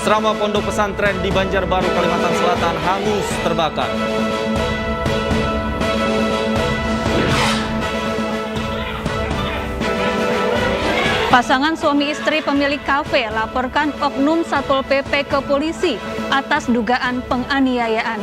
Asrama pondok pesantren di Banjarbaru, Kalimantan Selatan hangus terbakar. Pasangan suami istri pemilik kafe laporkan oknum Satpol PP ke polisi atas dugaan penganiayaan.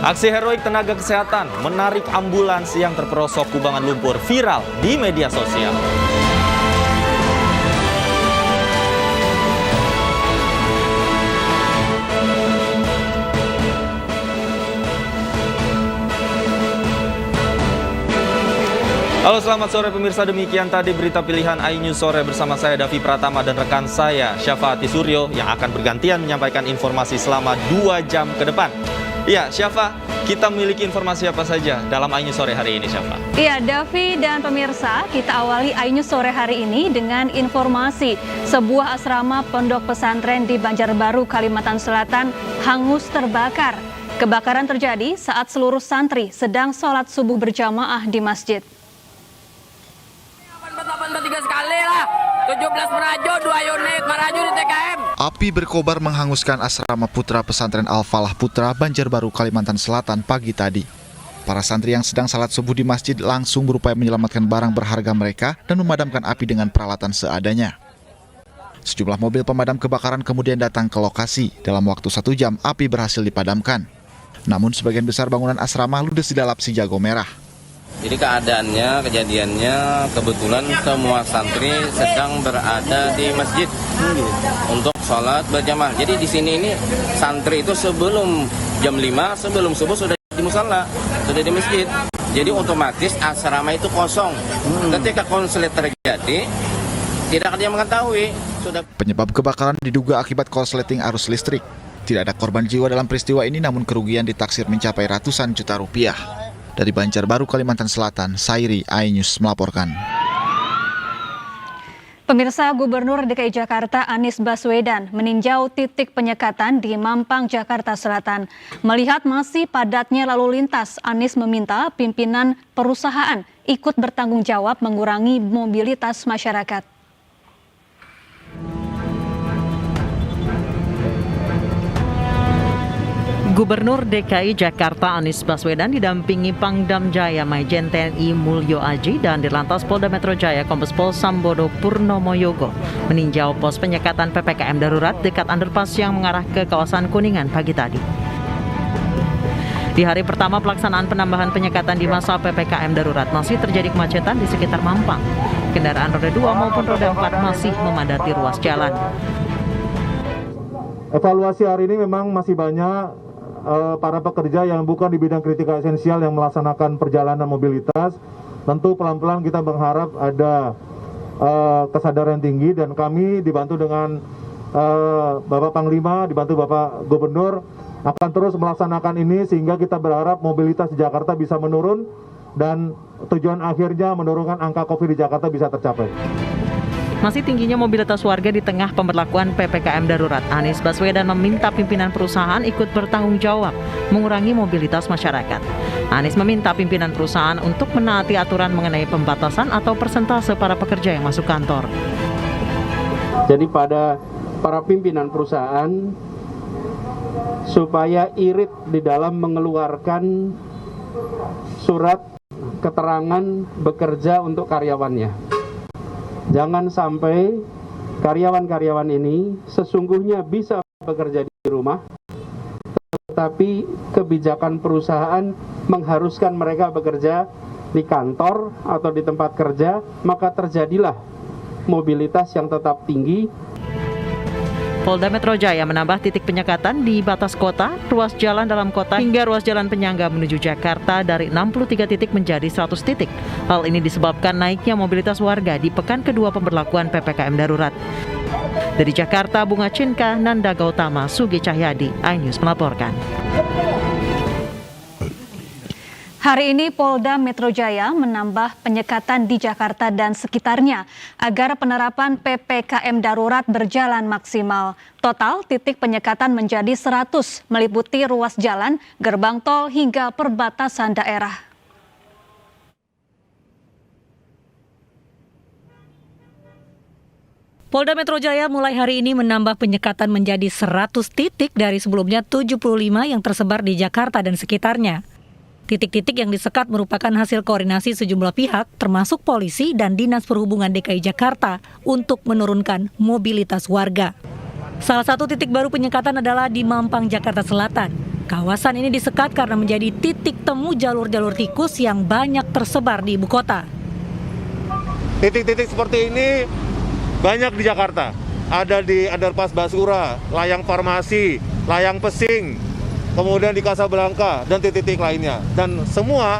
Aksi heroik tenaga kesehatan menarik ambulans yang terperosok kubangan lumpur viral di media sosial. Halo, selamat sore pemirsa, demikian tadi berita pilihan iNews Sore bersama saya Davi Pratama dan rekan saya Syafaati Suryo yang akan bergantian menyampaikan informasi selama 2 jam ke depan. Ya, Syafa, kita memiliki informasi apa saja dalam iNews Sore hari ini, Syafa? Iya, Davi dan pemirsa, kita awali iNews Sore hari ini dengan informasi sebuah asrama pondok pesantren di Banjarbaru, Kalimantan Selatan hangus terbakar. Kebakaran terjadi saat seluruh santri sedang sholat subuh berjamaah di masjid. 3 sekali lah, 17 merajo, 2 unit merajo di TKM. Api berkobar menghanguskan asrama putra pesantren Al-Falah Putra, Banjarbaru, Kalimantan Selatan pagi tadi. Para santri yang sedang salat subuh di masjid langsung berupaya menyelamatkan barang berharga mereka dan memadamkan api dengan peralatan seadanya. Sejumlah mobil pemadam kebakaran kemudian datang ke lokasi. Dalam waktu 1 jam, api berhasil dipadamkan. Namun sebagian besar bangunan asrama ludes dilalap si jago merah. Jadi kejadiannya kebetulan semua santri sedang berada di masjid untuk sholat berjamaah. Jadi di sini ini santri itu sebelum jam 5, sebelum subuh sudah di musala, sudah di masjid. Jadi otomatis asrama itu kosong. Ketika konslet terjadi, tidak ada yang mengetahui. Penyebab kebakaran diduga akibat korsleting arus listrik. Tidak ada korban jiwa dalam peristiwa ini, namun kerugian ditaksir mencapai ratusan juta rupiah. Dari Banjarbaru, Kalimantan Selatan, Sairi, iNews melaporkan. Pemirsa, Gubernur DKI Jakarta Anies Baswedan meninjau titik penyekatan di Mampang, Jakarta Selatan. Melihat masih padatnya lalu lintas, Anies meminta pimpinan perusahaan ikut bertanggung jawab mengurangi mobilitas masyarakat. Gubernur DKI Jakarta Anies Baswedan didampingi Pangdam Jaya Majen TNI Mulyo Aji dan Dirlantas Polda Metro Jaya Kombes Pol Sambodo Purnomo Yogo meninjau pos penyekatan PPKM darurat dekat underpass yang mengarah ke kawasan Kuningan pagi tadi. Di hari pertama pelaksanaan penambahan penyekatan di masa PPKM darurat masih terjadi kemacetan di sekitar Mampang. Kendaraan roda 2 maupun roda 4 masih memadati ruas jalan. Evaluasi hari ini memang masih banyak para pekerja yang bukan di bidang kritikal esensial yang melaksanakan perjalanan mobilitas. Tentu pelan-pelan kita berharap ada kesadaran tinggi, dan kami dibantu dengan Bapak Panglima, dibantu Bapak Gubernur akan terus melaksanakan ini sehingga kita berharap mobilitas di Jakarta bisa menurun dan tujuan akhirnya menurunkan angka COVID di Jakarta bisa tercapai. Masih tingginya mobilitas warga di tengah pemberlakuan PPKM darurat, Anies Baswedan meminta pimpinan perusahaan ikut bertanggung jawab mengurangi mobilitas masyarakat. Anies meminta pimpinan perusahaan untuk menaati aturan mengenai pembatasan atau persentase para pekerja yang masuk kantor. Jadi pada para pimpinan perusahaan supaya irit di dalam mengeluarkan surat keterangan bekerja untuk karyawannya. Jangan sampai karyawan-karyawan ini sesungguhnya bisa bekerja di rumah, tetapi kebijakan perusahaan mengharuskan mereka bekerja di kantor atau di tempat kerja, maka terjadilah mobilitas yang tetap tinggi. Polda Metro Jaya menambah titik penyekatan di batas kota, ruas jalan dalam kota hingga ruas jalan penyangga menuju Jakarta dari 63 titik menjadi 100 titik. Hal ini disebabkan naiknya mobilitas warga di pekan kedua pemberlakuan PPKM darurat. Dari Jakarta, Bunga Cinka, Nanda Gautama, Sugi Cahyadi, iNews melaporkan. Hari ini Polda Metro Jaya menambah penyekatan di Jakarta dan sekitarnya agar penerapan PPKM darurat berjalan maksimal. Total titik penyekatan menjadi 100, meliputi ruas jalan, gerbang tol hingga perbatasan daerah. Polda Metro Jaya mulai hari ini menambah penyekatan menjadi 100 titik dari sebelumnya 75 yang tersebar di Jakarta dan sekitarnya. Titik-titik yang disekat merupakan hasil koordinasi sejumlah pihak, termasuk polisi dan Dinas Perhubungan DKI Jakarta untuk menurunkan mobilitas warga. Salah satu titik baru penyekatan adalah di Mampang, Jakarta Selatan. Kawasan ini disekat karena menjadi titik temu jalur-jalur tikus yang banyak tersebar di ibu kota. Titik-titik seperti ini banyak di Jakarta. Ada di Underpass Basura, Layang Farmasi, Layang Pesing, kemudian di Kasablanka, dan titik-titik lainnya. Dan semua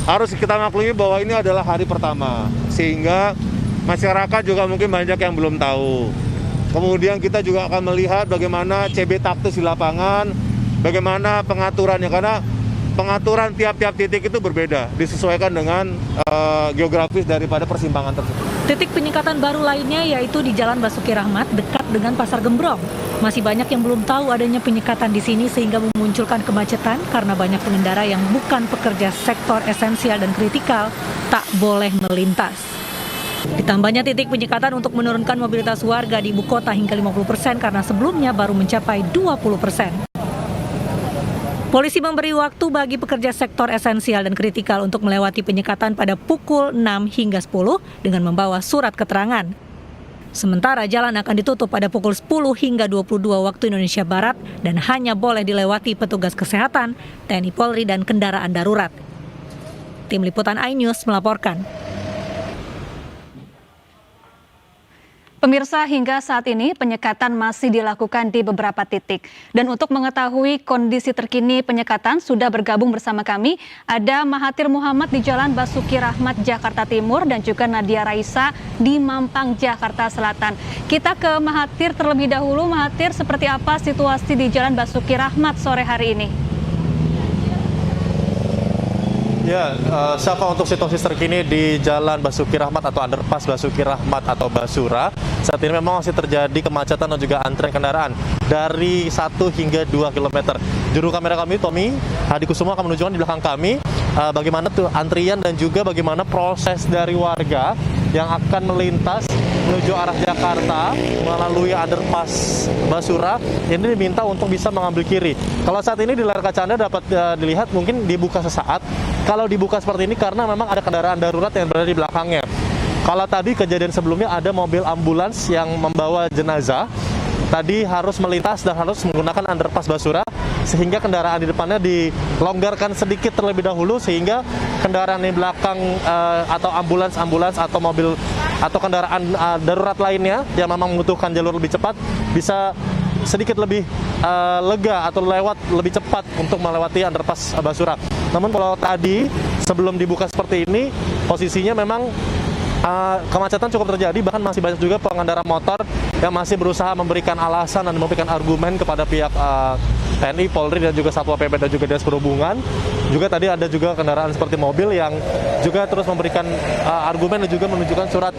harus kita maklumi bahwa ini adalah hari pertama, sehingga masyarakat juga mungkin banyak yang belum tahu. Kemudian kita juga akan melihat bagaimana CB taktis di lapangan, bagaimana pengaturannya, karena pengaturan tiap-tiap titik itu berbeda, disesuaikan dengan geografis daripada persimpangan tersebut. Titik penyekatan baru lainnya yaitu di Jalan Basuki Rahmat dekat dengan Pasar Gembrong. Masih banyak yang belum tahu adanya penyekatan di sini sehingga memunculkan kemacetan karena banyak pengendara yang bukan pekerja sektor esensial dan kritikal tak boleh melintas. Ditambahnya titik penyekatan untuk menurunkan mobilitas warga di ibu kota hingga 50% karena sebelumnya baru mencapai 20%. Polisi memberi waktu bagi pekerja sektor esensial dan kritikal untuk melewati penyekatan pada pukul 6 hingga 10 dengan membawa surat keterangan. Sementara jalan akan ditutup pada pukul 10 hingga 22 waktu Indonesia Barat dan hanya boleh dilewati petugas kesehatan, TNI Polri dan kendaraan darurat. Tim Liputan iNews melaporkan. Pemirsa, hingga saat ini penyekatan masih dilakukan di beberapa titik. Dan untuk mengetahui kondisi terkini penyekatan, sudah bergabung bersama kami ada Mahathir Muhammad di Jalan Basuki Rahmat, Jakarta Timur, dan juga Nadia Raisa di Mampang, Jakarta Selatan. Kita ke Mahathir terlebih dahulu. Mahathir, seperti apa situasi di Jalan Basuki Rahmat sore hari ini? Ya, Syafa, untuk situasi terkini di Jalan Basuki Rahmat atau Underpass Basuki Rahmat atau Basura, saat ini memang masih terjadi kemacetan dan juga antrian kendaraan dari 1 hingga 2 km. Juru kamera kami, Tommy Hadikusuma, akan menunjukkan di belakang kami bagaimana tuh antrian dan juga bagaimana proses dari warga yang akan melintas menuju arah Jakarta melalui Underpass Basura. Ini diminta untuk bisa mengambil kiri. Kalau saat ini di layar kaca Anda dapat dilihat mungkin dibuka sesaat. Kalau dibuka seperti ini karena memang ada kendaraan darurat yang berada di belakangnya. Kalau tadi kejadian sebelumnya ada mobil ambulans yang membawa jenazah, tadi harus melintas dan harus menggunakan Underpass Basura sehingga kendaraan di depannya dilonggarkan sedikit terlebih dahulu sehingga kendaraan di belakang atau ambulans atau mobil atau kendaraan darurat lainnya yang memang membutuhkan jalur lebih cepat bisa sedikit lebih lega atau lewat lebih cepat untuk melewati Underpass Basura. Namun kalau tadi sebelum dibuka seperti ini posisinya memang kemacetan cukup terjadi, bahkan masih banyak juga pengendara motor yang masih berusaha memberikan alasan dan memberikan argumen kepada pihak TNI, Polri dan juga Satpol PP dan juga Dinas Perhubungan. Juga tadi ada juga kendaraan seperti mobil yang juga terus memberikan argumen dan juga menunjukkan surat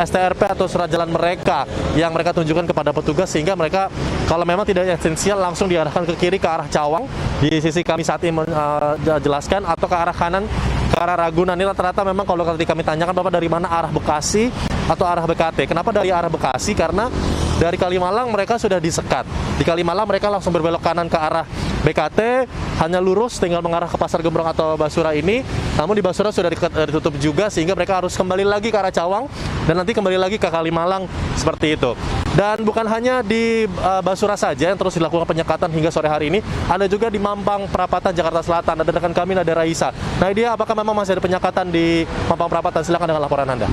STRP atau surat jalan mereka yang mereka tunjukkan kepada petugas sehingga mereka kalau memang tidak esensial langsung diarahkan ke kiri ke arah Cawang di sisi kami saat ini menjelaskan atau ke arah kanan ke arah Ragunan. Ini rata-rata memang kalau ketika kami tanyakan Bapak dari mana, arah Bekasi atau arah BKT. Kenapa dari arah Bekasi? Karena dari Kalimalang mereka sudah disekat. Di Kalimalang mereka langsung berbelok kanan ke arah BKT, hanya lurus tinggal mengarah ke Pasar Gembrong atau Basura ini. Namun di Basura sudah ditutup juga sehingga mereka harus kembali lagi ke arah Cawang dan nanti kembali lagi ke Kalimalang seperti itu. Dan bukan hanya di Basura saja yang terus dilakukan penyekatan hingga sore hari ini, ada juga di Mampang Perapatan, Jakarta Selatan. Ada rekan kami Nadia Raisa. Nah, dia apakah memang masih ada penyekatan di Mampang Perapatan? Silakan dengan laporan Anda.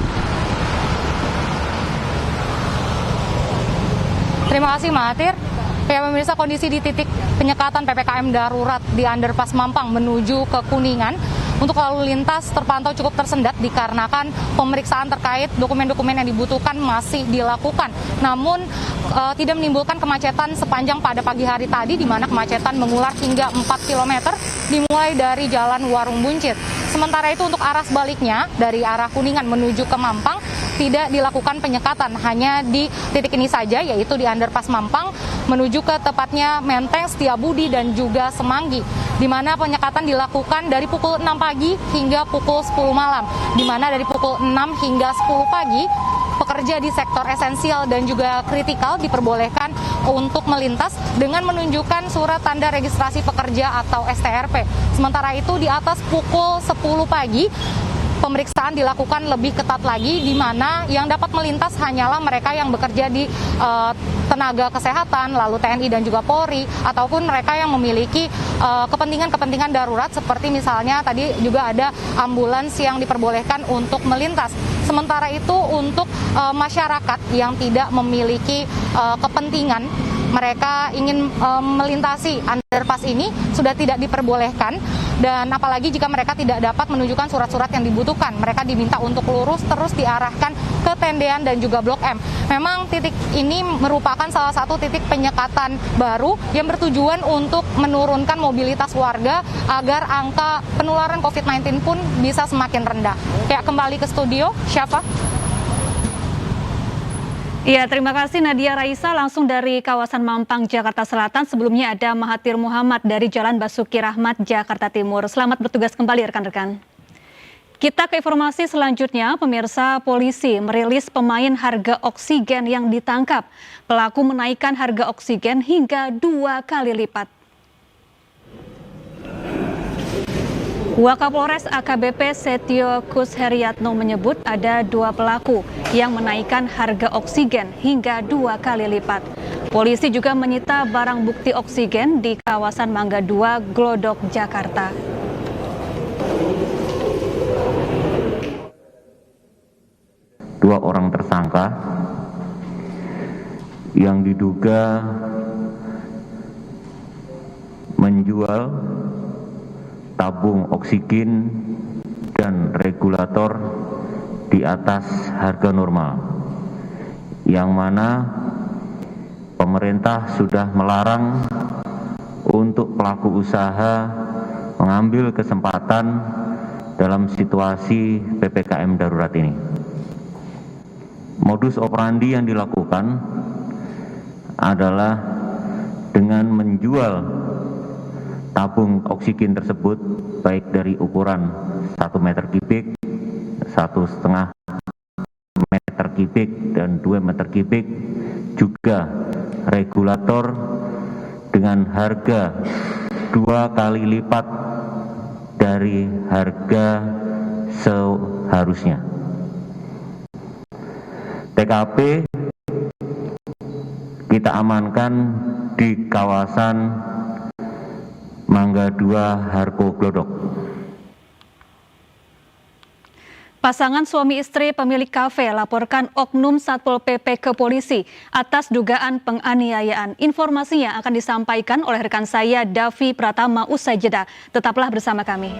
Terima kasih Mahathir. Ya pemirsa, kondisi di titik penyekatan PPKM darurat di Underpass Mampang menuju ke Kuningan untuk lalu lintas terpantau cukup tersendat dikarenakan pemeriksaan terkait dokumen-dokumen yang dibutuhkan masih dilakukan. Namun tidak menimbulkan kemacetan sepanjang pada pagi hari tadi di mana kemacetan mengular hingga 4 km dimulai dari Jalan Warung Buncit. Sementara itu untuk arah sebaliknya dari arah Kuningan menuju ke Mampang tidak dilakukan penyekatan, hanya di titik ini saja yaitu di Underpass Mampang menuju ke tepatnya Menteng, Setiabudi dan juga Semanggi, di mana penyekatan dilakukan dari pukul 6 pagi hingga pukul 10 malam, di mana dari pukul 6 hingga 10 pagi pekerja di sektor esensial dan juga kritikal diperbolehkan untuk melintas dengan menunjukkan surat tanda registrasi pekerja atau STRP. Sementara itu di atas pukul 10 pagi pemeriksaan dilakukan lebih ketat lagi, di mana yang dapat melintas hanyalah mereka yang bekerja di tenaga kesehatan, lalu TNI dan juga Polri, ataupun mereka yang memiliki kepentingan-kepentingan darurat, seperti misalnya tadi juga ada ambulans yang diperbolehkan untuk melintas. Sementara itu untuk masyarakat yang tidak memiliki kepentingan, mereka ingin melintasi underpass ini sudah tidak diperbolehkan, dan apalagi jika mereka tidak dapat menunjukkan surat-surat yang dibutuhkan, mereka diminta untuk lurus terus diarahkan ke tendean dan juga Blok M. Memang titik ini merupakan salah satu titik penyekatan baru yang bertujuan untuk menurunkan mobilitas warga agar angka penularan COVID-19 pun bisa semakin rendah. Ya, kembali ke studio, Syafa. Ya, terima kasih Nadia Raisa langsung dari kawasan Mampang, Jakarta Selatan. Sebelumnya ada Mahathir Muhammad dari Jalan Basuki Rahmat, Jakarta Timur. Selamat bertugas kembali rekan-rekan. Kita ke informasi selanjutnya, pemirsa. Polisi merilis pemain harga oksigen yang ditangkap. Pelaku menaikkan harga oksigen hingga 2 kali lipat. Wakapolres AKBP Setio Kusheriatno menyebut ada 2 pelaku yang menaikkan harga oksigen hingga 2 kali lipat. Polisi juga menyita barang bukti oksigen di kawasan Mangga 2, Glodok, Jakarta. Dua orang tersangka yang diduga menjual tabung oksigen dan regulator di atas harga normal, yang mana pemerintah sudah melarang untuk pelaku usaha mengambil kesempatan dalam situasi PPKM darurat ini. Modus operandi yang dilakukan adalah dengan menjual tabung oksigen tersebut baik dari ukuran 1 meter kubik, 1,5 meter kubik, dan 2 meter kubik, juga regulator dengan harga 2 kali lipat dari harga seharusnya. TKP kita amankan di kawasan Mangga 2, Harko, Glodok. Pasangan suami istri pemilik kafe laporkan oknum Satpol PP ke polisi atas dugaan penganiayaan. Informasinya akan disampaikan oleh rekan saya Davi Pratama usai jeda. Tetaplah bersama kami.